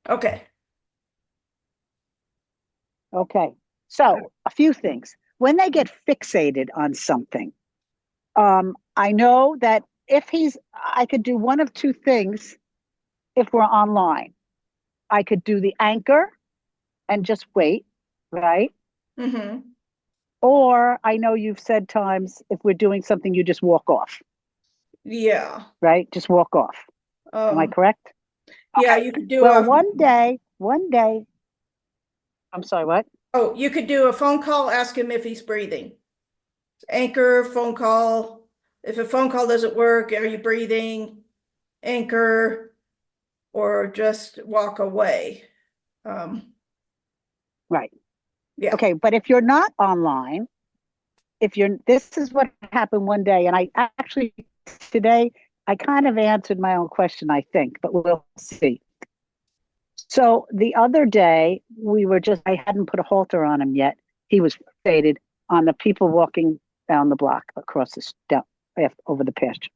Okay. Okay. So a few things. When they get fixated on something, I know that I could do one of two things if we're online. I could do the anchor and just wait, right? Mm-hmm. Or I know you've said times if we're doing something, you just walk off, Yeah. right? Just walk off. Am I Um, correct? yeah, Okay. you could do Well, a one day, I'm sorry, what? you could do a phone call, ask him if he's breathing. Anchor, phone call. If a phone call doesn't work, are you breathing? Anchor, or just walk away. Um, Right. yeah. Okay. But if you're not online, this is what happened one day, and I actually today I kind of answered my own question, I think, but we'll see. So the other day I hadn't put a halter on him yet. He was fixated on the people walking down the block across down over the pasture.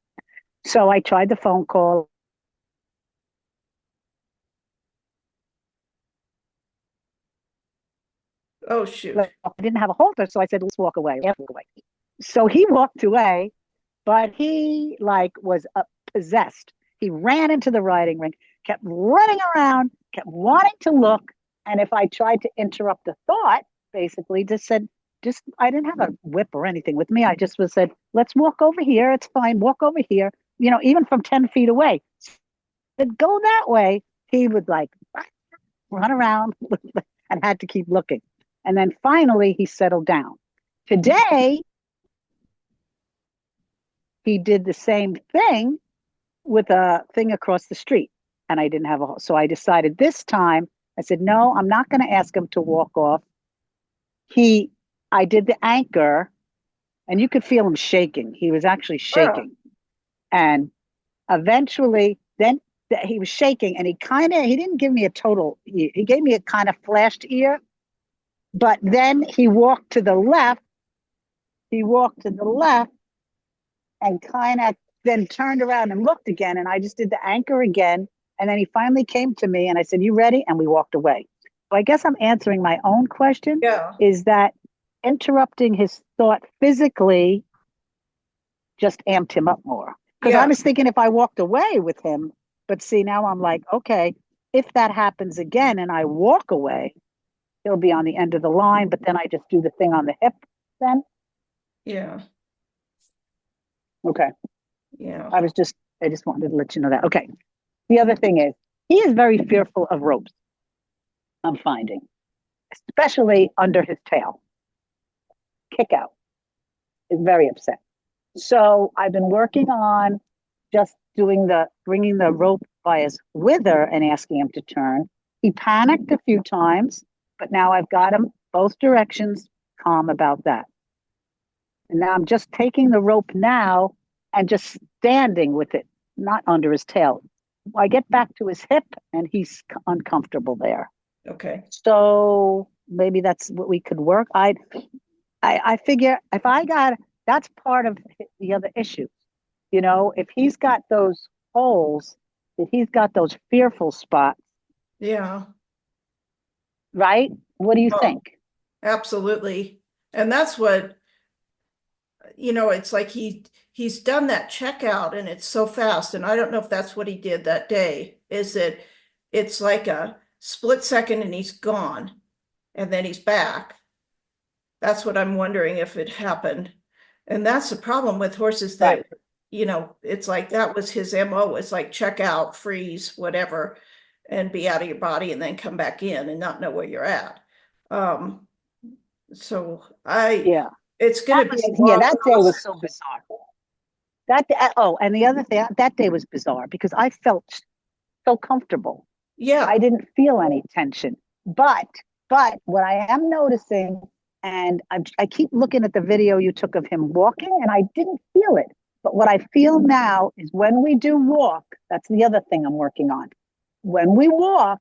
So I tried the phone call. Oh I shoot. didn't have a halter, so I said, "Let's walk away." So he walked away, but he like was possessed. He ran into the riding ring, kept running around, kept wanting to look. And if I tried to interrupt the thought, basically just I didn't have a whip or anything with me. I just was said, let's walk over here. It's fine. Walk over here. Even from 10 feet away. Said, go that way. He would like run around and had to keep looking. And then finally he settled down. Today, he did the same thing with a thing across the street, and I didn't have so I decided this time. I said, no, I'm not going to ask him to walk off. he I did the anchor, and you could feel him shaking. He was actually Oh, shaking, and eventually then he was shaking, and he didn't give me a total, he gave me a kind of flashed ear, but then he walked to the left and kind of then turned around and looked again. And I just did the anchor again. And then he finally came to me and I said, you ready? And we walked away. So I guess I'm answering my own question, yeah. is that interrupting his thought physically just amped him up more. Because I Yeah. was thinking if I walked away with him, but see, now I'm like, okay, if that happens again and I walk away, he'll be on the end of the line, but then I just do the thing on the hip then. Yeah. Okay. Yeah. I just wanted to let you know that. Okay. The other thing is, he is very fearful of ropes, I'm finding, especially under his tail. Kick out is very upset. So I've been working on just bringing the rope by his wither and asking him to turn. He panicked a few times, but now I've got him both directions, calm about that. And now I'm just taking the rope now and just standing with it, not under his tail. I get back to his hip and he's uncomfortable there. Okay. So maybe that's what we could work. I figure if I got that's part of the other issue. If he's got those holes, if he's got those fearful spots, Yeah. right? What do you Oh, think? absolutely. And that's what, it's like he's done that checkout and it's so fast. And I don't know if that's what he did that day, is that it's like a split second and he's gone and then he's back. That's what I'm wondering if it happened. And that's the problem with horses Right. that, it's like that was his MO. It's like check out, freeze, whatever, and be out of your body and then come back in and not know where you're at. Um, so Yeah. it's going to be a long That day was so process. bizarre. And the other thing, that day was bizarre because I felt so comfortable. Yeah, I didn't feel any tension. But what I am noticing, and I keep looking at the video you took of him walking, and I didn't feel it. But what I feel now is when we do walk, that's the other thing I'm working on. When we walk,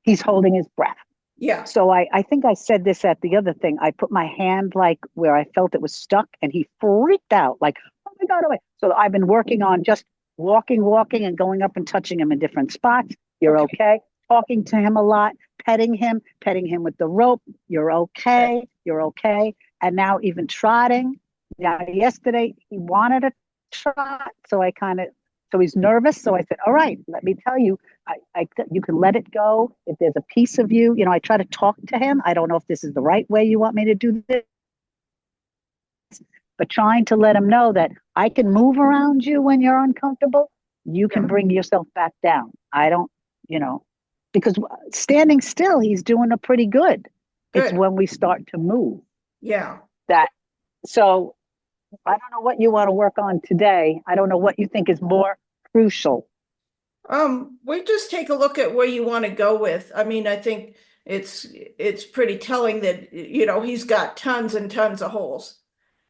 he's holding his breath. yeah, So I think I said this at the other thing. I put my hand like where I felt it was stuck, and he freaked out, like, oh my God, oh my. So I've been working on just walking, and going up and touching him in different spots. You're okay, okay. talking to him a lot, petting him with the rope. You're okay. You're okay. And now even trotting. Now, yesterday he wanted a trot. So he's nervous. So I said, all right, let me tell you, you can let it go. If there's a piece of you, I try to talk to him. I don't know if this is the right way you want me to do this, but trying to let him know that I can move around you when you're uncomfortable. You can bring yourself back down. I don't, because standing still, he's doing a pretty good. It's when we start to move. Yeah. So I don't know what you want to work on today. I don't know what you think is more crucial. We just take a look at where you want to go with. I mean, I think it's pretty telling that, he's got tons and tons of holes.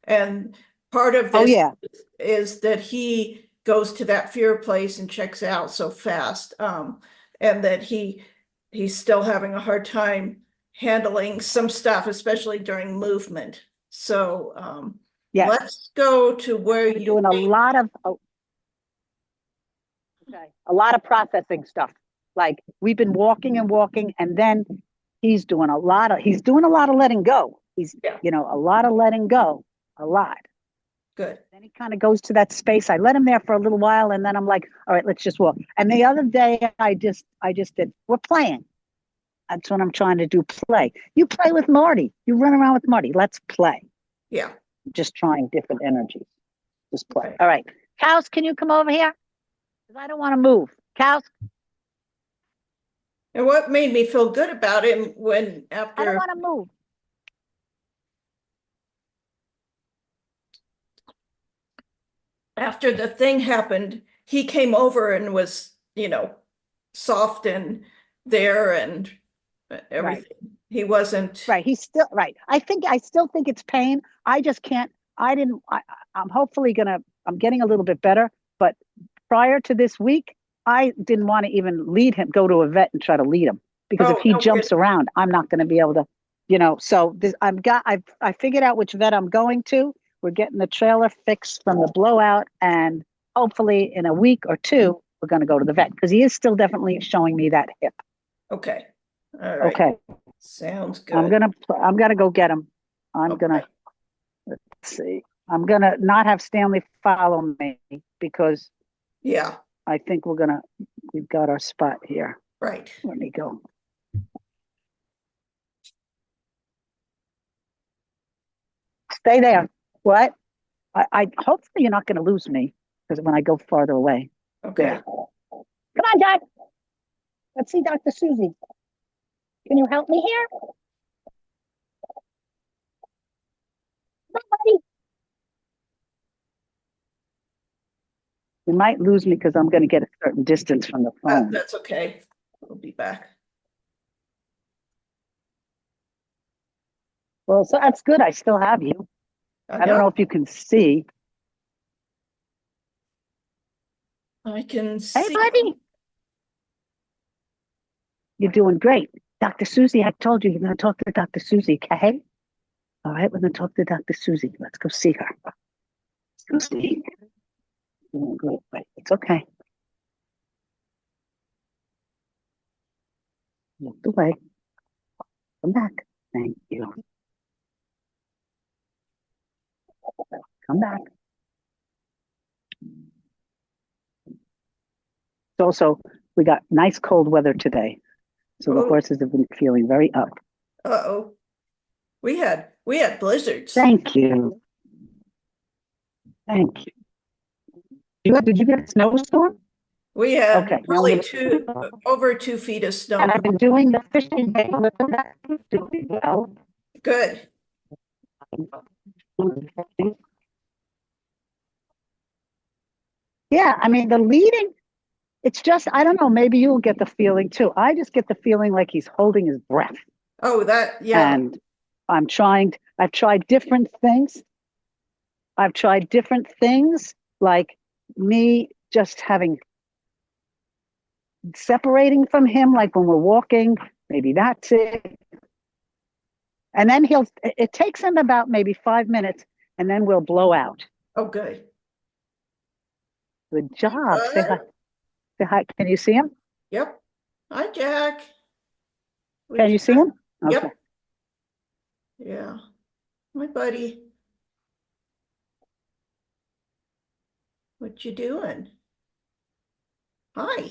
And part of this is that he goes to that fear place and checks out so fast. And that he's still having a hard time handling some stuff, especially during movement. So let's go to where you're doing a lot of processing stuff. Like we've been walking, and then he's doing a lot of letting go. He's a lot of letting go. A lot. Good. Then he kind of goes to that space. I let him there for a little while, and then I'm like, all right, let's just walk. And the other day I just did, we're playing. That's what I'm trying to do, play. You play with Marty. You run around with Marty. Let's play. Yeah. Just trying different energies. Just play. All right. Cows, can you come over here? Because I don't want to move. Cows. And what made me feel good about him I don't want to move. After the thing happened, he came over and was, soft and there and everything. Right. He wasn't. Right. He's still right. I still think it's pain. I just can't. I'm hopefully I'm getting a little bit better. But prior to this week, I didn't want to even go to a vet and try to lead him. Because if he jumps around, I'm not going to be able to, so I figured out which vet I'm going to. We're getting the trailer fixed from the blowout, and hopefully in a week or two, we're going to go to the vet because he is still definitely showing me that hip. Okay. All right. Okay. Sounds good. I'm gonna go get him. Let's see. I'm gonna not have Stanley follow me because I think we've got our spot here. Right. Let me go. Stay there. What? I hopefully you're not going to lose me because when I go farther away. Okay. There. Come on, Dad. Let's see Dr. Susie. Can you help me here? Somebody. You might lose me because I'm going to get a certain distance from the phone. That's okay. We'll be back. Well, so that's good. I still have you. I don't know if you can see. I can see. Hey, buddy. You're doing great. Dr. Susie, I told you you're going to talk to Dr. Susie, okay? All right, we're going to talk to Dr. Susie. Let's go see her. Let's go see. You're doing great. It's okay. Look away. Come back. Thank you. Come back. Also, we got nice cold weather today. So the horses have been feeling very up. Uh-oh. We had blizzards. Thank you. Thank you. Did you get a snowstorm? We had really over 2 feet of snow. And I've been doing the fishing game with them. That's doing well. Good. Yeah, I mean, the leading, it's just, I don't know, maybe you'll get the feeling too. I just get the feeling like he's holding his breath. Oh, And I've tried different things. I've tried different things like me just separating from him, like when we're walking, maybe that's it. And then it takes him about maybe 5 minutes and then we'll blow out. Oh, good. Good job. Say hi. Say hi. Can you see him? Yep. Hi, Jack. Can What you see him? Okay. Yep. Yeah. My buddy. What you doing? Hi.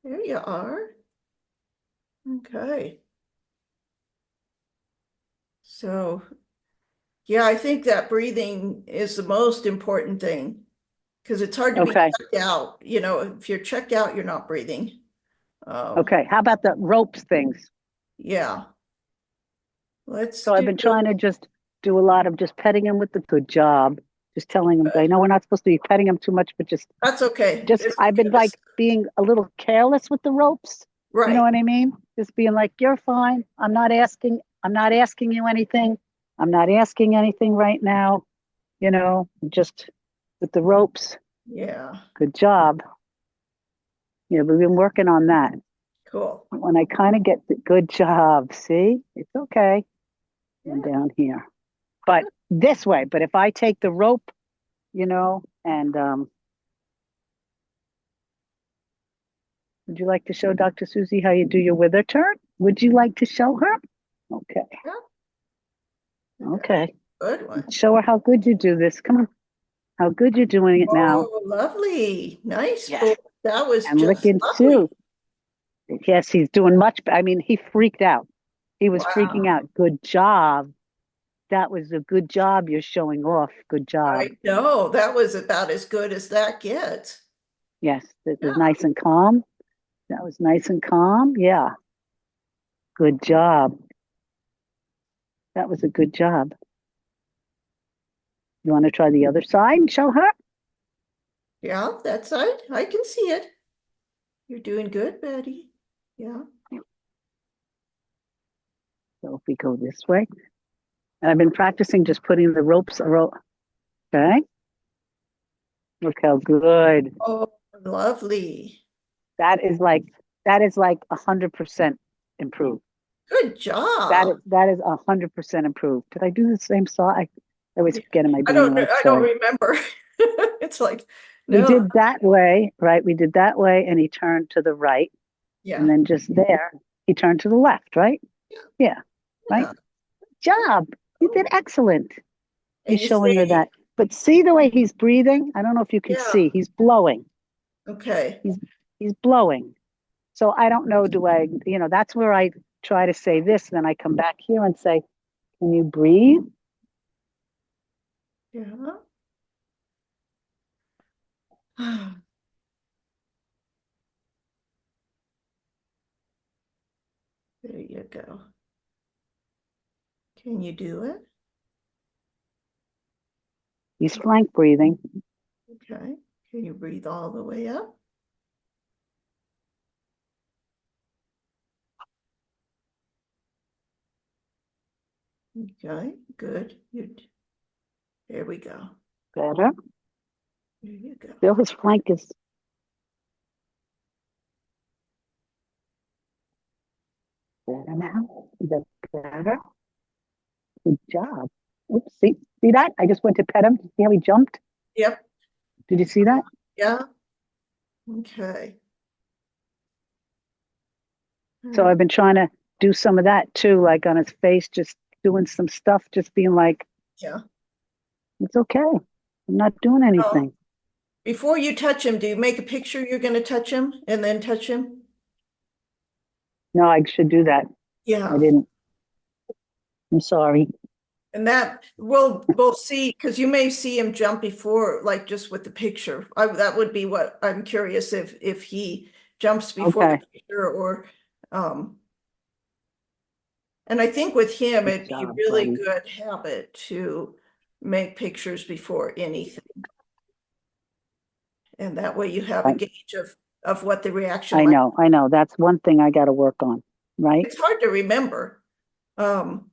There you are. Okay. So, yeah, I think that breathing is the most important thing because it's hard to be Okay. checked out. You know, if you're checked out, you're not breathing. Okay. How about the ropes things? Yeah. Let's So I've do been trying to just do a lot of just petting him with the good job, just telling him, I know we're not supposed to be petting him too much, but That's okay. just It's I've been because, like being a little careless with the ropes. You know right. what I mean? Just being like, you're fine. I'm not asking you anything. I'm not asking anything right now. Just with the ropes. Yeah. Good job. We've been working on that. Cool. When I kind of get the good job, see, it's okay. And Yeah. down here. But this way, but if I take the rope, and would you like to show Dr. Susie how you do your wither turn? Would you like to show her? Okay. Yeah. Okay. Good one. Show her how good you do this. Come on. How good you're doing it now. Oh, lovely. Nice. Yes. Oh, that was And just licking lovely. too. Yes, he's doing much. I mean, he freaked out. He was freaking Wow. out. Good job. That was a good job you're showing off. Good job. I know that was about as good as that gets. Yes, it was Yeah. nice and calm. That was nice and calm. Yeah. Good job. That was a good job. You want to try the other side and show her? Yeah, that's I can see it. You're doing good, Betty. Yeah. So if we go this way, and I've been practicing just putting the ropes around. Okay. Look how good. Oh, lovely. That is like that is like 100% improved. Good That job. is that is 100% improved. Did I do the same side? I always forget. Am I doing the right I don't side? remember. It's like, We no. did that way, right? We did that way, and he turned to the right, and Yeah. then just there, he turned to the left, right? Yeah, right. Yeah. Job. You did excellent. And He's you showing her say, that. But see the way he's breathing? I don't know if you can yeah, see. He's blowing. okay. He's he's blowing. So I don't know, that's where I try to say this, then I come back here and say, can you breathe? Yeah. There you go. Can you do it? He's flank breathing. Okay. Can you breathe all the way up? Okay, good. There we go. Better. There you go. Still his flank is better now. Is that better? Good job. Oops, see that? I just went to pet him. See how he jumped? Yep. Did you see that? Yeah. Okay. All So right. I've been trying to do some of that too, like on his face, just doing some stuff, just being like, Yeah. it's okay. I'm not doing Oh, anything. before you touch him, do you make a picture you're going to touch him and then touch him? No, I should do that. I Yeah. didn't. I'm sorry. And that we'll see because you may see him jump before, like just with the picture. That would be what I'm curious if he jumps before the Okay. picture or and I think with him Good it'd be job, really buddy. good habit to make pictures before anything. And that way you have a I, gauge of what the reaction I might. know. I know. That's one thing I got to work on, right? It's hard to remember. Um,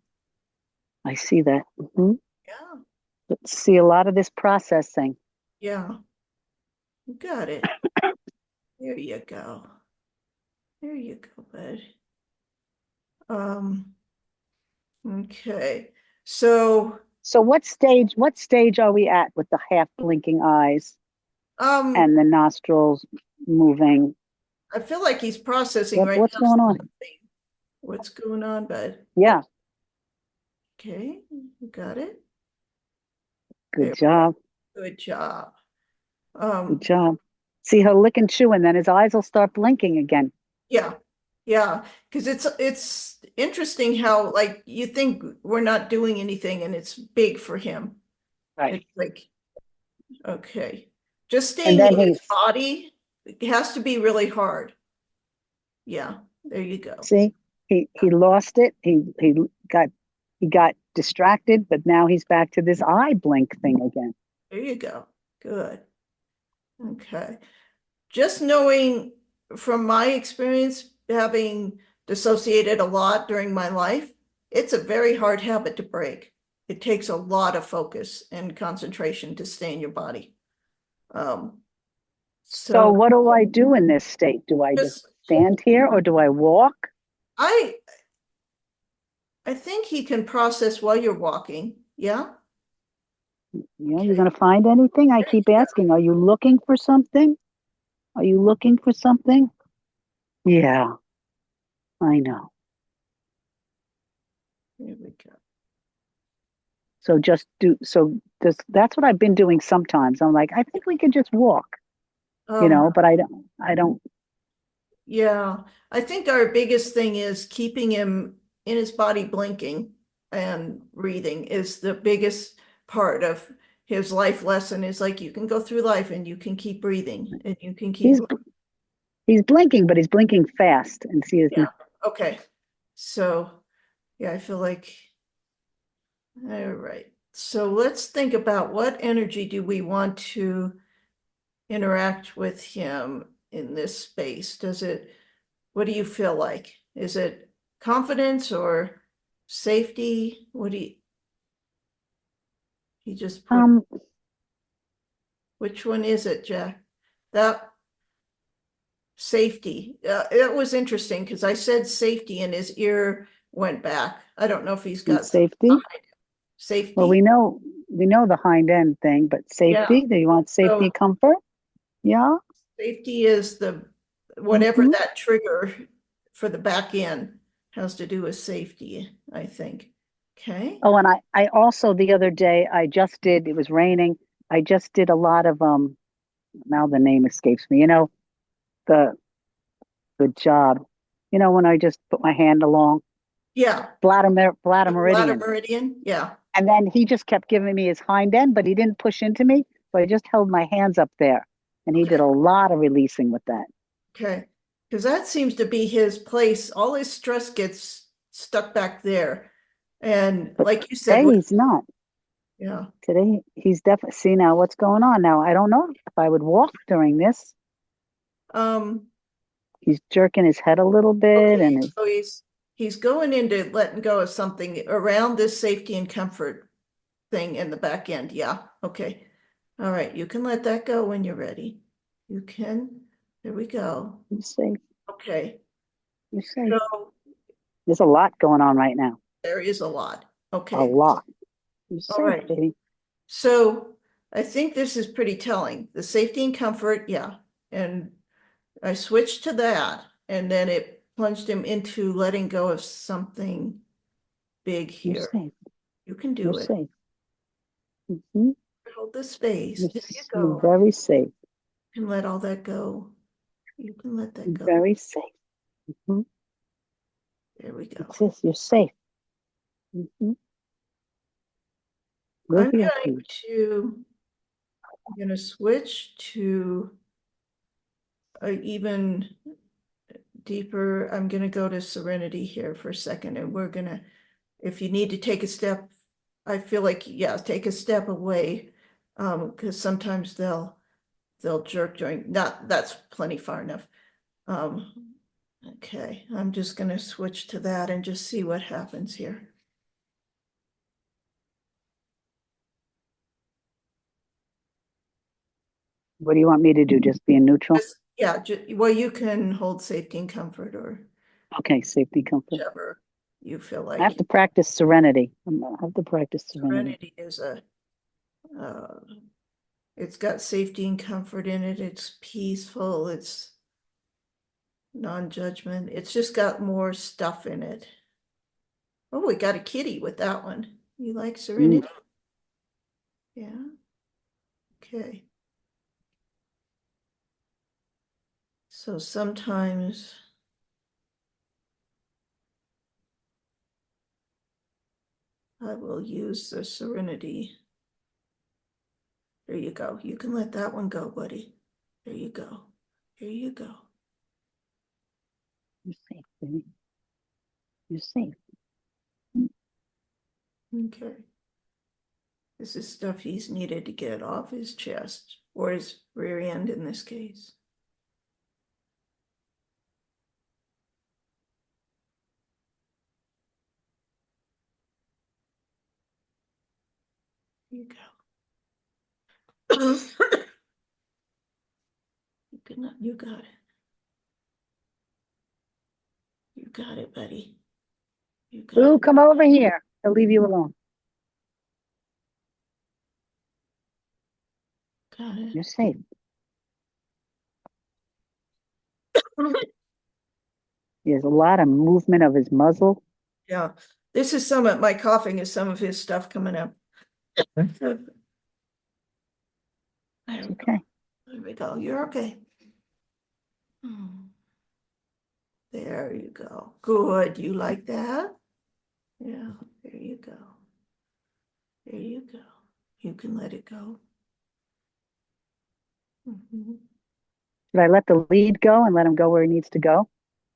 I see that. yeah, But see a lot of this processing. yeah, you got it. There you go. There you go, bud. Um, okay. So, So what stage are we at with the half blinking eyes um, and the nostrils moving? I feel like he's processing Yep, right what's now. going on? What's going on, bud? Yeah, Okay, you got it. good There we go. job. Good job. Good job. See, he'll lick and chew, and then his eyes will start blinking again. Yeah, yeah, because it's interesting how like you think we're not doing anything and it's big for him. Right. It's like, okay, just And staying then in his he's, body has to be really hard. Yeah, there you go. see, he lost it. Got he got distracted, but now he's back to this eye blink thing again. There you go. Good. Okay. Just knowing from my experience, having dissociated a lot during my life, it's a very hard habit to break. It takes a lot of focus and concentration to stay in your body. Um, So so what do I do in this state? Do I just just stand here or do I walk? I I think he can process while you're walking. Yeah. You're Okay. going to find anything? I keep asking, are you looking for something? Are you looking for something? Yeah, I know. Here we go. So just do so that's what I've been doing sometimes. I'm like, I think we could just walk, Um, but I don't. yeah, I think our biggest thing is keeping him in his body blinking and breathing is the biggest part of his life lesson is like you can go through life and you can keep breathing and you can keep He's he's blinking, but he's blinking fast and see his yeah. Okay. So yeah, I feel like all right. So let's think about what energy do we want to interact with him in this space? What do you feel like? Is it confidence or safety? What do you just put, um which one is it, Jack? That safety. It was interesting because I said safety and his ear went back. I don't know if he's got some safety. Well, safety. we know the hind end thing, but Yeah. safety, do you want safety So comfort? Yeah. safety is the whatever Hmm. that trigger for the back end has to do with safety, I think. Okay. Oh, and I also the other day I just did, it was raining. I just did a lot of now the name escapes me. The good job. When I just put my hand along Yeah. bladder The bladder meridian. meridian. Yeah. And then he just kept giving me his hind end, but he didn't push into me. So I just held my hands up there. And he did Okay. a lot of releasing with that. Okay. Because that seems to be his place. All his stress gets stuck back there. And But like you said, today he's not. yeah. Today he's definitely, see now what's going on now. I don't know if I would walk during this. Um, He's jerking his head a little bit okay, and his, so he's going into letting go of something around this safety and comfort thing in the back end. Yeah. Okay. All right. You can let that go when you're ready. You can. There we go. he's safe. Okay. He's safe. So There's a lot going on right now. there is a lot. A Okay. lot. He's All safe, right. baby. So I think this is pretty telling. The safety and comfort, yeah. And I switched to that, and then it plunged him into letting go of something big You're here. safe. You can You're do it. safe. Hmm. Hold the space. There you You're go. very safe. You can let all that go. You can let that You're go. very safe. Hmm. There we go. It's this. You're safe. Hmm. We're I'm here, going please. to I'm going to switch to even deeper. I'm going to go to serenity here for a second, and we're going to, if you need to take a step, I feel like, yeah, take a step away, because sometimes they'll jerk during, not, that's plenty far enough. Okay, I'm just going to switch to that and just see what happens here. What do you want me to do? Just be in neutral? Yeah, well, you can hold safety and comfort or Okay, safety, comfort. whichever you feel I have like. to practice serenity. I have to practice serenity. Serenity is uh, it's got safety and comfort in it. It's peaceful. It's non-judgment. It's just got more stuff in it. Oh, we got a kitty with that one. You like serenity? Yeah. Okay. So sometimes I will use the serenity. There you go. You can let that one go, buddy. There you go. There you go. You're safe, baby. You're safe. Okay. This is stuff he's needed to get off his chest, or his rear end in this case. Here you go. You got it. You got it, buddy. You got Ooh, it. come over here. I'll leave you alone. Got it. You're safe. There's a lot of movement of his muzzle. Yeah. This is some of my coughing is some of his stuff coming up. There It's okay. we go. You're okay. There you go. Good. You like that? Yeah. There you go. There you go. You can let it go. Should I let the lead go and let him go where he needs to go?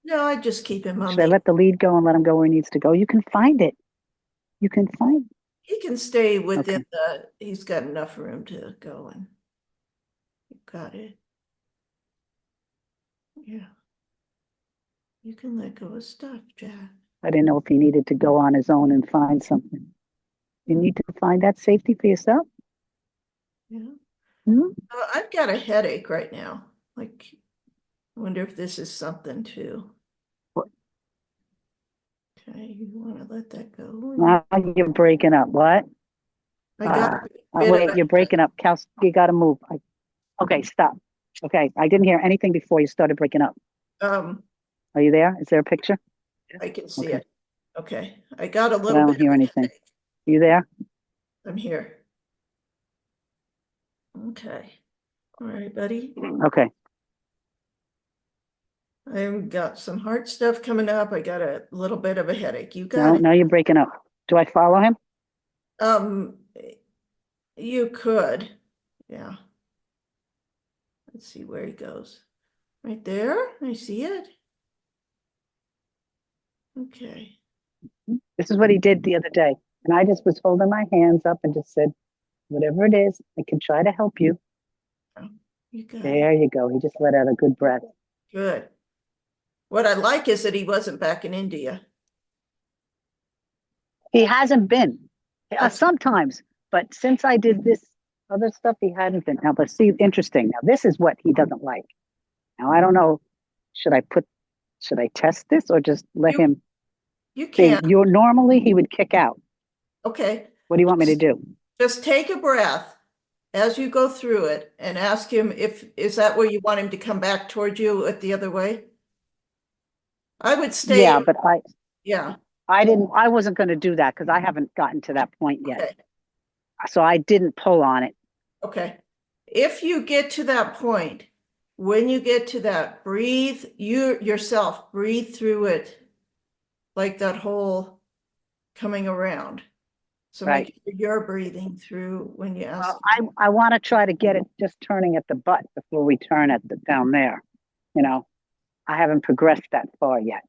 No, I just keep him on Should I me. let the lead go and let him go where he needs to go? You can find it. You can find it. He can stay within Okay. he's got enough room to go and you got it. Yeah. You can let go of stuff, Jack. I didn't know if he needed to go on his own and find something. You need to find that safety for yourself. Yeah. Hmm? I've got a headache right now. Like, I wonder if this is something too. Okay, you want to let that go. Now you're breaking up. What? I got a bit of Wait, you're breaking up. Cal, you got to move. Okay, stop. Okay, I didn't hear anything before you started breaking up. Are you there? Is there a picture? I can see Okay. it. Okay, I got a But I little don't bit hear of a anything. headache. You there? I'm here. Okay. All right, buddy. Okay. I've got some heart stuff coming up. I got a little bit of a headache. You got No, it. now you're breaking up. Do I follow him? Um, you could. Yeah. Let's see where he goes. Right there. I see it. Okay. This is what he did the other day. And I just was holding my hands up and just said, whatever it is, I can try to help you. Oh, you got it. There you go. He just let out a good breath. Good. What I like is that he wasn't back in India. He hasn't been sometimes, but since I did this other stuff, he hadn't been. Now, but see, interesting. Now, this is what he doesn't like. Now, I don't know. Should I test this or just let him You see? can't. You're normally he would kick out. Okay. What do you want me to do? Just take a breath as you go through it and ask him if, is that where you want him to come back toward you at the other way? I would stay. Yeah, but Yeah. I wasn't going to do that because I haven't gotten to that point yet. Okay. So I didn't pull on it. Okay. If you get to that point, when you get to that, breathe yourself, breathe through it like that whole coming around. So Right. make sure you're breathing through when you ask. Well, I want to try to get it just turning at the butt before we turn at the down there. You know, I haven't progressed that far yet.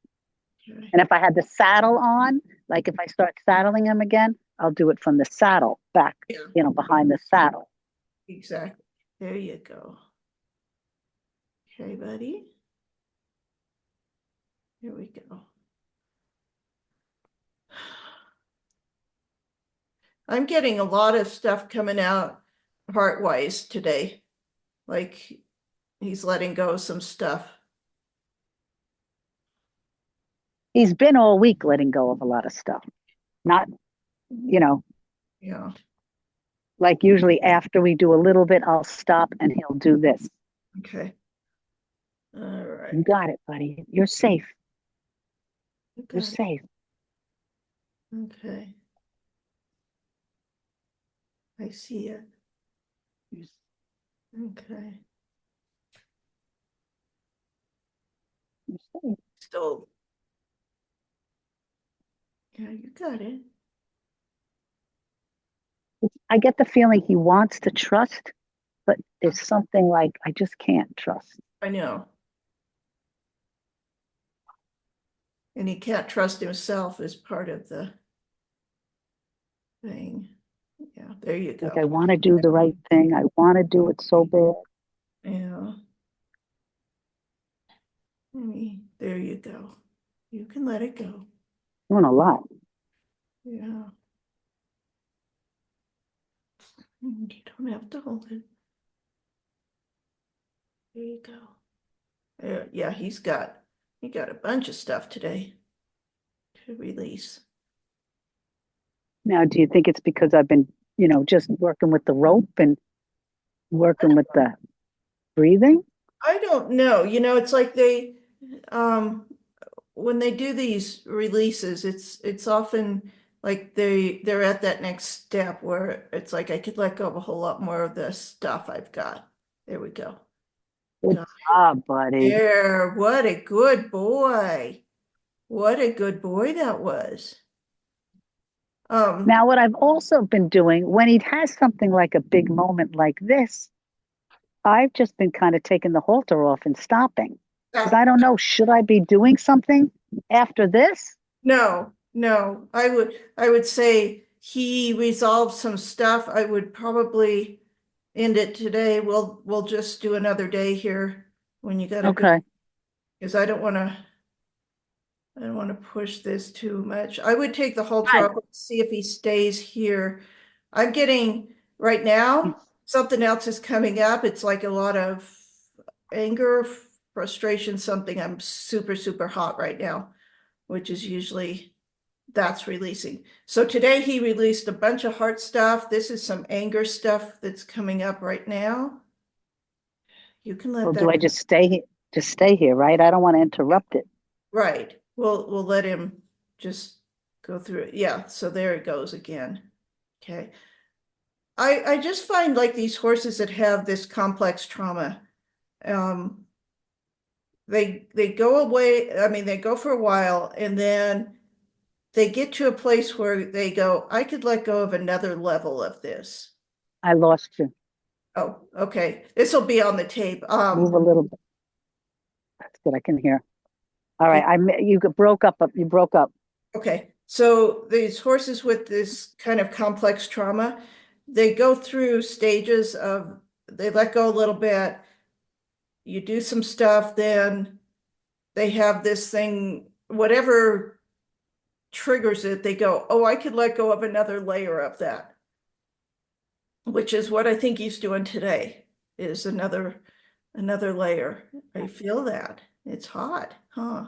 Okay. And if I had the saddle on, like if I start saddling him again, I'll do it from the saddle back, Yeah. behind the saddle. Exactly. There you go. Okay, buddy. Here we go. I'm getting a lot of stuff coming out heart-wise today. Like he's letting go of some stuff. He's been all week letting go of a lot of stuff. Not, Yeah. like usually after we do a little bit, I'll stop and he'll do this. Okay. All You right. got it, buddy. You're safe. You You're got it. safe. Okay. I see it. You're, Okay. you're safe. Still, yeah, you got it. I get the feeling he wants to trust, but there's something like I just can't trust. I know. And he can't trust himself as part of the thing. Yeah, there you Like go. I want to do the right thing. I want to do it so bad. Yeah. There you go. You can let it go. Doing a lot. Yeah. You don't have to hold it. There you go. Yeah, he got a bunch of stuff today to release. Now, do you think it's because I've been, just working with the rope and working with the breathing? I don't know. It's like um, when they do these releases, it's often like they're at that next step where it's like I could let go of a whole lot more of the stuff I've got. There we go. Good Got job, buddy. there. What a good boy. What a good boy that was. Um, Now, what I've also been doing when he has something like a big moment like this, I've just been kind of taking the halter off and stopping because uh, I don't know, should I be doing something after this? no, no, I would say he resolved some stuff. I would probably end it today. We'll just do another day here when you gotta go, Okay. because I don't want to push this too much. I would take the halter Right. off and see if he stays here. I'm getting right now, something else is coming up. It's like a lot of anger, frustration, something. I'm super, super hot right now, which is usually that's releasing. So today he released a bunch of heart stuff. This is some anger stuff that's coming up right now. You can Well, let do that I go. just stay here? Just stay here, right? I don't want to interrupt it. Right. We'll let him just go through it. Yeah, so there it goes again. Okay. I just find like these horses that have this complex trauma, um, they go away, I mean, they go for a while and then they get to a place where they go, I could let go of another level of this. I lost you. Oh, okay. This will be on the tape. Move a little bit. That's good. I can hear. All right. You broke up. You broke up. Okay. So these horses with this kind of complex trauma, they go through stages of they let go a little bit, you do some stuff, then they have this thing, whatever triggers it, they go, oh, I could let go of another layer of that, which is what I think he's doing today, is another layer. I feel that. It's hot, huh?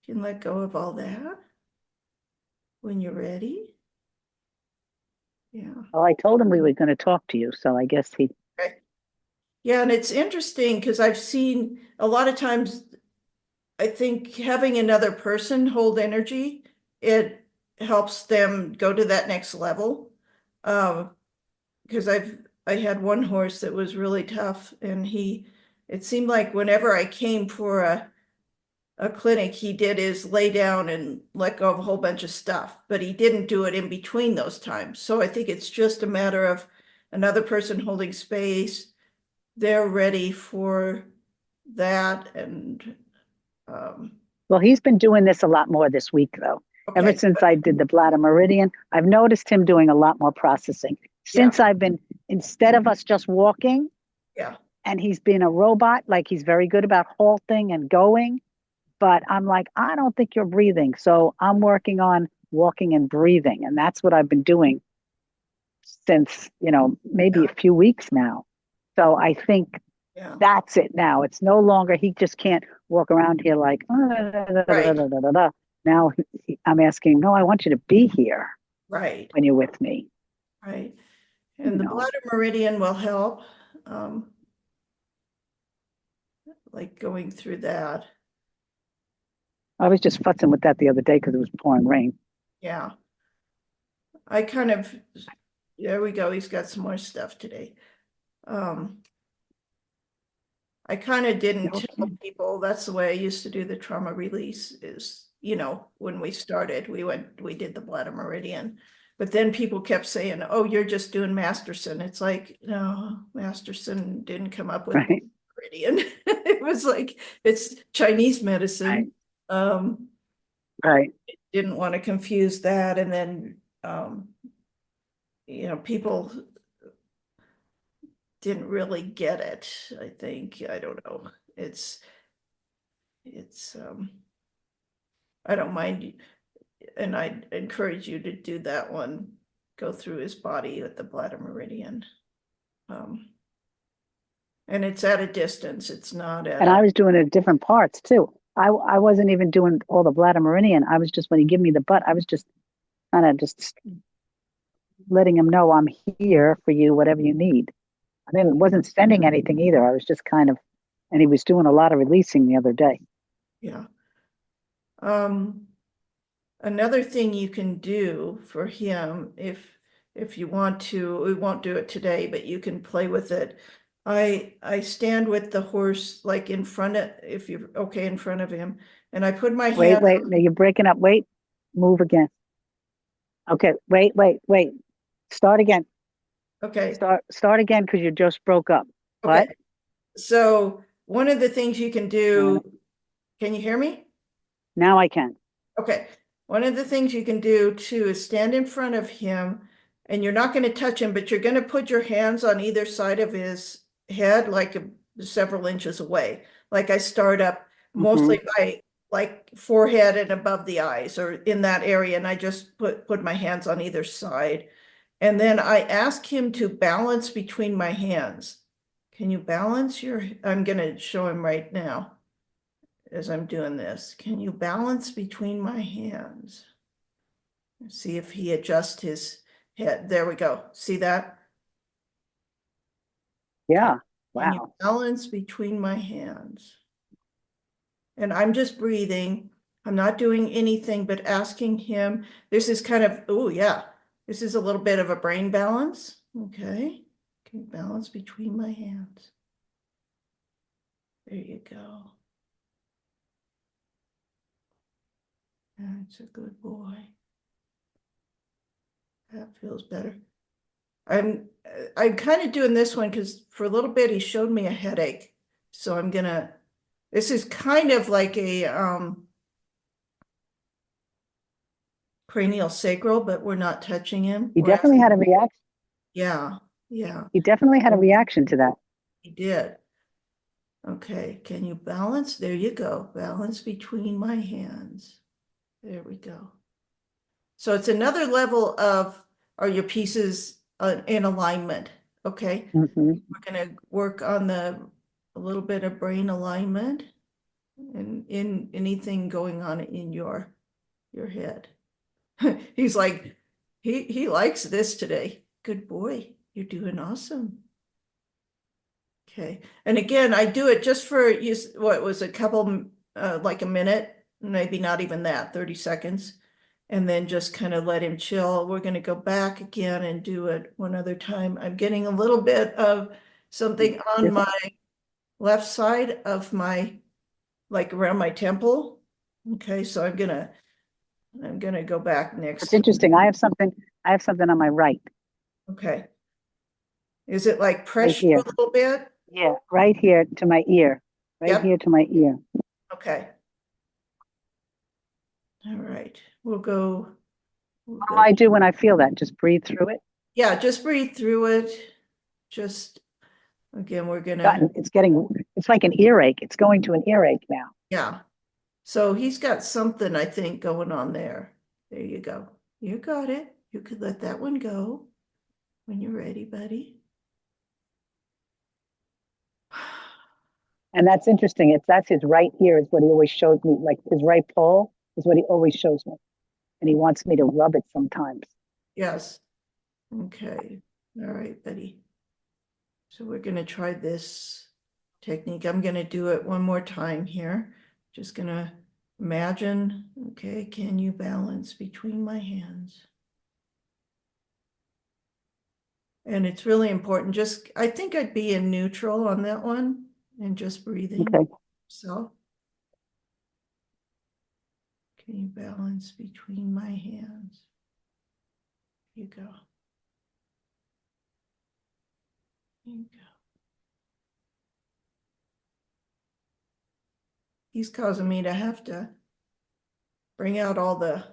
You can let go of all that when you're ready. Yeah. Well, I told him we were going to talk to you, so I guess he. Okay. Yeah, and it's interesting because I've seen a lot of times, I think having another person hold energy, it helps them go to that next level. Because I had one horse that was really tough, and it seemed like whenever I came for a clinic, he did is lay down and let go of a whole bunch of stuff, but he didn't do it in between those times. So I think it's just a matter of another person holding space. They're ready for that, and Well, he's been doing this a lot more this week, though. Ever okay, since I did the bladder meridian, I've noticed him doing a lot more processing. yeah, Since I've been, instead of us just walking, yeah, and he's been a robot, like he's very good about halting and going. But I'm like, I don't think you're breathing. So I'm working on walking and breathing. And that's what I've been doing since, maybe yeah, a few weeks now. So I think yeah, that's it now. It's no longer, he just can't walk around here like, right, now I'm asking, no, I want you to be here right, when you're with me. right. You And the know, bladder meridian will help. Um, like going through that. I was just futzing with that the other day because it was pouring rain. Yeah. I kind of, there we go. He's got some more stuff today. I kind of didn't tell people, that's the way I used to do the trauma release is, when we started, we did the bladder meridian. But then people kept saying, oh, you're just doing Masterson. It's like, no, Masterson didn't come up with Right. meridian. It was like, it's Chinese medicine. Right. Didn't want to confuse that. And then, people didn't really get it, I think. I don't know. It's I don't mind, and I encourage you to do that one, go through his body with the bladder meridian. And it's at a distance, it's not at And I was doing it at different parts too. I wasn't even doing all the bladder meridian. I was just, when he gave me the butt, I was just kind of just letting him know I'm here for you, whatever you need. I mean, wasn't spending anything either. I was just kind of, and he was doing a lot of releasing the other day. Yeah. Another thing you can do for him, if you want to, we won't do it today, but you can play with it. I stand with the horse like in front of, if you're okay, in front of him, and I put my hand. Wait, no, you're breaking up. Wait, move again. Okay, wait. Start again. Okay. Start again because you just broke up. Okay. What? So one of the things you can do, can you hear me? Now I can. Okay. One of the things you can do too is stand in front of him, and you're not going to touch him, but you're going to put your hands on either side of his head, like several inches away. Like I start up mostly by like forehead and above the eyes or in that area. And I just put my hands on either side. And then I ask him to balance between my hands. Can you balance I'm going to show him right now as I'm doing this. Can you balance between my hands? See if he adjusts his head. There we go. See that? Yeah. Can you Wow. balance between my hands? And I'm just breathing. I'm not doing anything but asking him. This is kind of, oh yeah, this is a little bit of a brain balance. Okay. Can you balance between my hands? There you go. That's a good boy. That feels better. I'm kind of doing this one because for a little bit he showed me a headache. So this is kind of like a cranial sacral, but we're not touching him. He definitely had a reaction. Yeah. He definitely had a reaction to that. He did. Okay, can you balance? There you go. Balance between my hands. There we go. So it's another level of, are your pieces in alignment? Okay. We're going to work on a little bit of brain alignment and in anything going on in your head. He's like, he likes this today. Good boy. You're doing awesome. Okay. And again, I do it just for what was a couple, like a minute, maybe not even that, 30 seconds. And then just kind of let him chill. We're going to go back again and do it one other time. I'm getting a little bit of something on my left side of like around my temple. Okay. So I'm going to go back next. It's interesting. I have something on my right. Okay. Is it like pressure a little bit? Yeah, right here to my ear. Right here to my ear. Okay. All right. We'll go. What do I do when I feel that? Just breathe through it? Yeah, just breathe through it. Just, again, we're going to. It's like an earache. It's going to an earache now. Yeah. So he's got something, I think, going on there. There you go. You got it. You could let that one go when you're ready, buddy. And that's interesting. That's his right ear is what he always shows me. Like his right pole is what he always shows me. And he wants me to rub it sometimes. Yes. Okay. All right, buddy. So we're going to try this technique. I'm going to do it one more time here. Just going to imagine, okay, can you balance between my hands? And it's really important. Just, I think I'd be in neutral on that one and just breathing. Okay. So, can you balance between my hands? Here you go. Here you go. He's causing me to have to bring out all the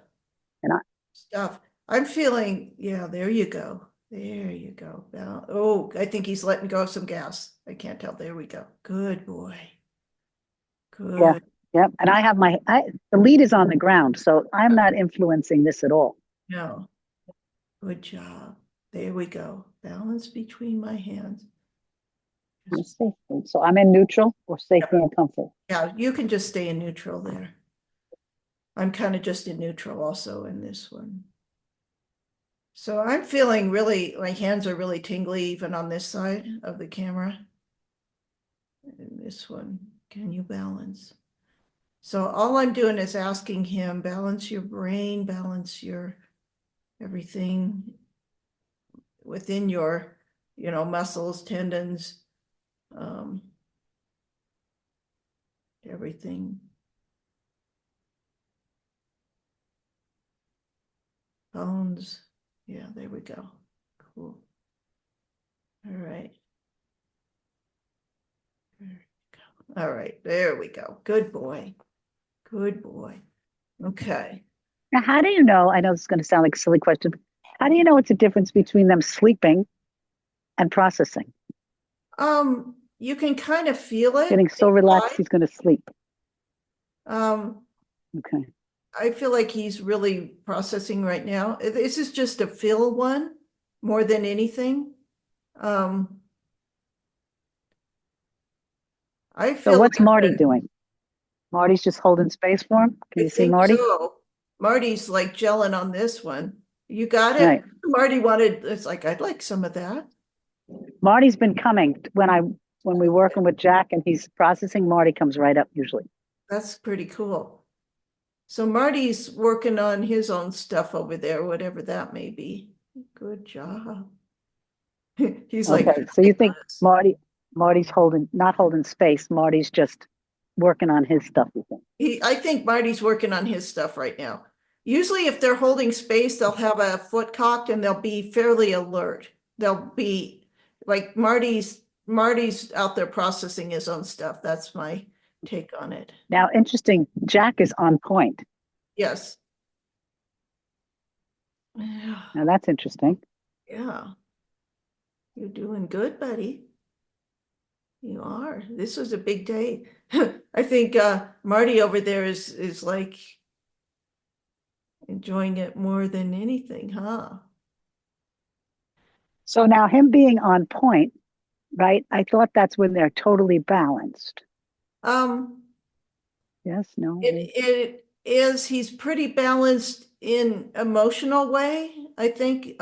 stuff. I'm feeling, yeah, there you go. There you go. Oh, I think he's letting go of some gas. I can't tell. There we go. Good boy. Good. Yeah. Yep. And I have the lead is on the ground, so I'm not influencing this at all. No. Good job. There we go. Balance between my hands. So I'm in neutral or safety and comfort. Yeah, you can just stay in neutral there. I'm kind of just in neutral also in this one. So I'm feeling really, my hands are really tingly even on this side of the camera. And this one, can you balance? So all I'm doing is asking him, balance your brain, balance your everything within your, muscles, tendons, everything. Bones. Yeah, there we go. Cool. All right. There we go. All right, there we go. Good boy. Good boy. Okay. Now, how do you know? I know this is going to sound like a silly question, but how do you know it's a difference between them sleeping and processing? You can kind of feel it. Getting so relaxed, he's going to sleep. Okay. I feel like he's really processing right now. This is just a feel one more than anything. I feel So what's like Marty doing? Marty's just holding space for him. Can I you see think Marty? so. Marty's like gelling on this one. You got it? Right. Marty wanted, it's like, I'd like some of that. Marty's been coming when we're working with Jack and he's processing. Marty comes right up usually. That's pretty cool. So Marty's working on his own stuff over there, whatever that may be. Good job. He's like, Okay. So you think Marty's not holding space. Marty's just working on his stuff, you think? I think Marty's working on his stuff right now. Usually if they're holding space, they'll have a foot cocked and they'll be fairly alert. They'll be like Marty's out there processing his own stuff. That's my take on it. Now, interesting, Jack is on point. Yes. Yeah. Now that's interesting. Yeah. You're doing good, buddy. You are. This was a big day. I think Marty over there is like enjoying it more than anything, huh? So now him being on point, right? I thought that's when they're totally balanced. Um, Yes, no. it is, he's pretty balanced in emotional way, I think.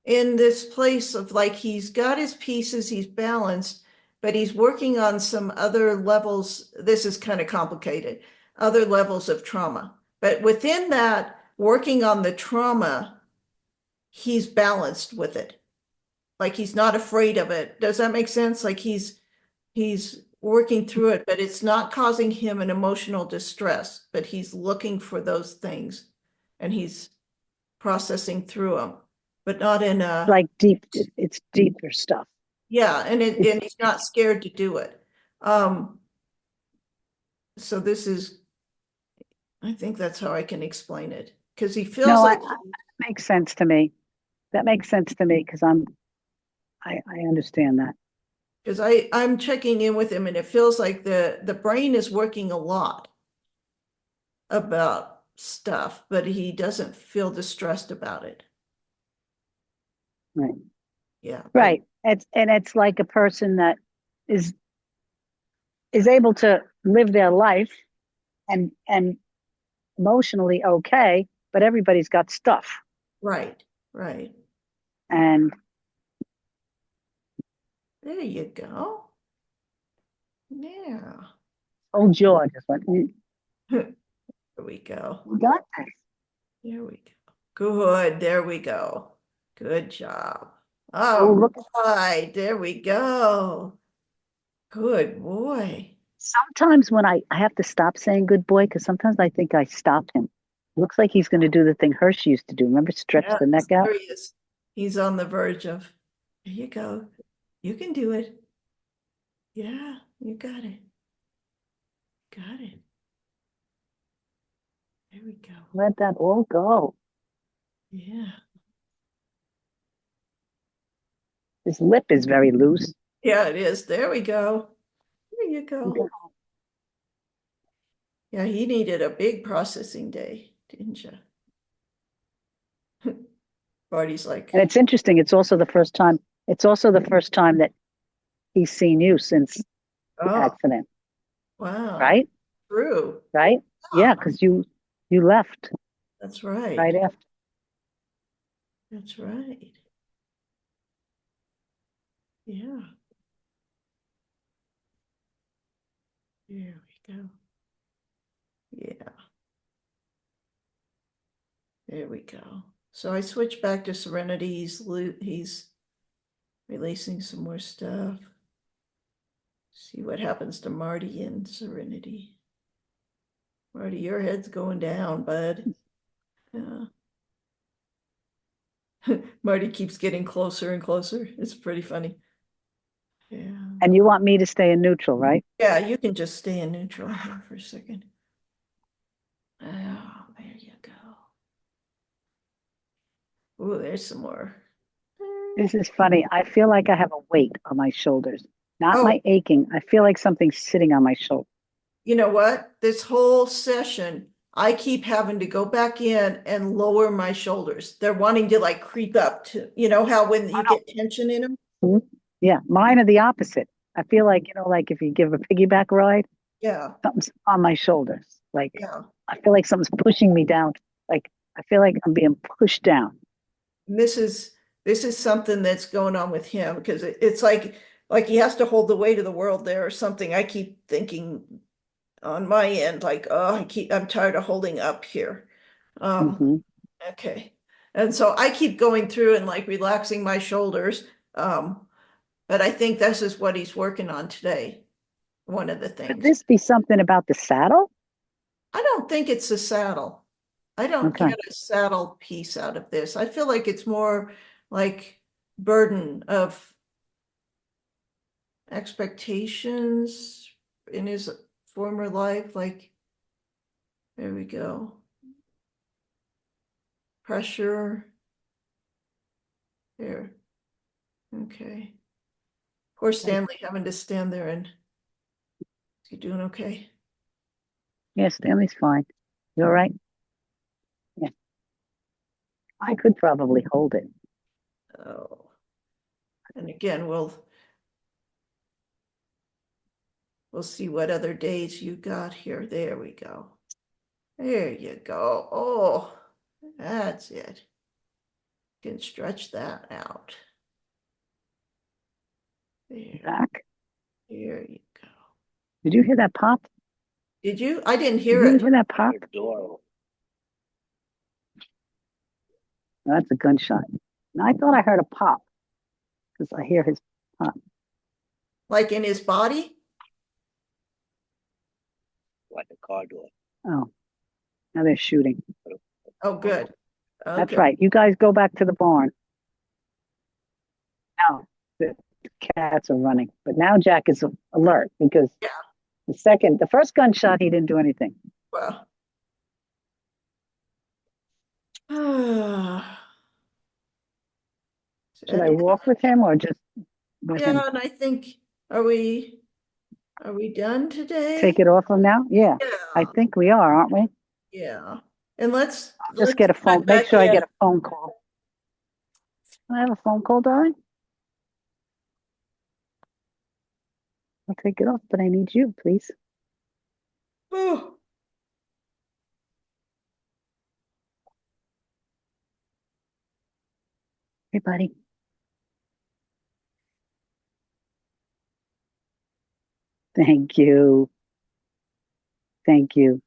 In this place of like he's got his pieces, he's balanced, but he's working on some other levels. This is kind of complicated, other levels of trauma. But within that, working on the trauma, he's balanced with it. Like he's not afraid of it. Does that make sense? Like he's working through it, but it's not causing him an emotional distress, but he's looking for those things and he's processing through them, but not in a Like deep, it's deeper stuff. yeah, and he's not scared to do it. So this is, I think that's how I can explain it because he feels No, like that makes sense to me. That makes sense to me because I understand that. because I'm checking in with him and it feels like the brain is working a lot about stuff, but he doesn't feel distressed about it. Right. Yeah. Right. It's like a person that is able to live their life and emotionally okay, but everybody's got stuff. Right. Right. And There you go. Yeah. Old jaw just went, There we go. we got this. There we go. Good. There we go. Good job. Oh, All look, right. There we go. Good boy. sometimes when I have to stop saying good boy, because sometimes I think I stopped him. Looks like he's going to do the thing Hershey used to do. Remember, stretch Yeah, the neck out? there he is. He's on the verge of, there you go. You can do it. Yeah, you got it. Got it. There we go. Let that all go. Yeah. His lip is very loose. Yeah, it is. There we go. There you go. Okay. Yeah, he needed a big processing day, didn't you? Barty's like, And it's interesting. It's also the first time. It's also the first time that he's seen you since the oh, accident, wow. right? True. Right? Yeah, Yeah, because you left that's right right. after. That's right. Yeah. There we go. Yeah. There we go. So I switched back to Serenity. He's releasing some more stuff. See what happens to Marty in Serenity. Marty, your head's going down, bud. Yeah. Marty keeps getting closer and closer. It's pretty funny. Yeah. And you want me to stay in neutral, right? Yeah, you can just stay in neutral here for a second. Oh, there you go. Oh, there's some more. This is funny. I feel like I have a weight on my shoulders. Not Oh, my aching. I feel like something's sitting on my shoulder. you know what? This whole session, I keep having to go back in and lower my shoulders. They're wanting to like creep up to, you know how when you Oh get tension in them? no. Yeah, mine are the opposite. I feel like, like if you give a piggyback ride, Yeah, something's on my shoulders. Like yeah. I feel like something's pushing me down. Like I feel like I'm being pushed down. And this is something that's going on with him because it's like he has to hold the weight of the world there or something. I keep thinking on my end, like, oh, I'm tired of holding up here. Um, Hmm. okay. And so I keep going through and like relaxing my shoulders. But I think this is what he's working on today. One of the Could things. this be something about the saddle? I don't think it's the saddle. I don't Okay. get a saddle piece out of this. I feel like it's more like burden of expectations in his former life. Like, there we go. Pressure. There. Okay. Poor Right. Stanley having to stand there and is he doing okay? Yeah, Stanley's fine. You all right? Yeah. I could probably hold it. Oh. And again, we'll see what other days you got here. There we go. There you go. Oh, that's it. Can stretch that out. There, Back. there you go. Did you hear that pop? Did you? I didn't Did hear you it. hear that pop? Oh, that's a gunshot. And I thought I heard a pop because I hear his pop. Like in his body? Like a car door. Oh, now they're shooting. Oh, good. That's Okay. right. You guys go back to the barn. Now the cats are running, but now Jack is alert because Yeah. the first gunshot, he didn't do anything. Well. Should I walk with him or just with him? Yeah, and I think are we done Take today? it off him now? Yeah, I Yeah. think we are, aren't we? Yeah. And let's Just get a phone. check Make back sure I in. get a phone call. Can I have a phone call, darling? I'll take it off, but I need you, please. Oh, Hey, buddy. Thank you. Thank you.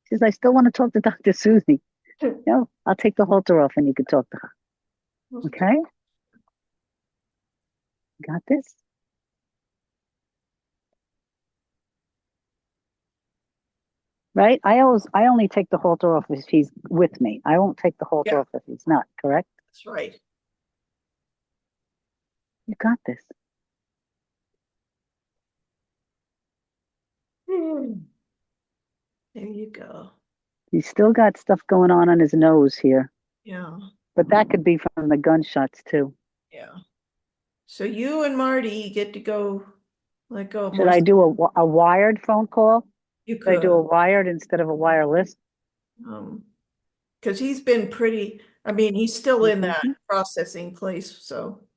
She says, I still want to talk to Dr. Susie. No, I'll take the halter off and you can talk to her. Okay? Got this? Right? I only take the halter off if he's with me. I won't take the halter Yeah. off if he's not, correct? That's right. You got this. There you go. He's still got stuff going on his nose here, Yeah, but that could be from the gunshots too. yeah. So you and Marty get to go, let go Should more. I do a wired phone call? You Should I do a could, wired instead of a wireless? because he's been pretty, I mean, he's still in that Mhm. processing place, so.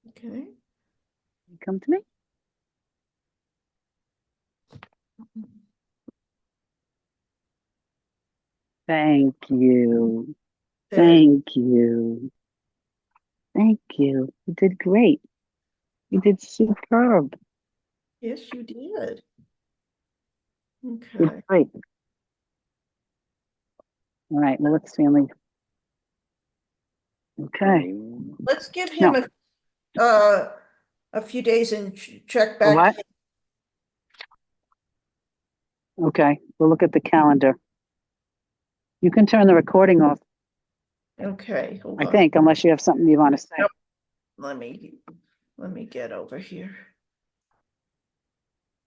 Okay. Come to me. Thank you. There, Thank you. Thank you. You did great. You did superb. yes, you did. You Okay, did great. All right. Well, let's see. Okay. let's give him a few days and check A back. what? Okay. We'll look at the calendar. You can turn the recording off, Okay, hold I on. think, unless you have something you want to say. Nope. Let me get over here.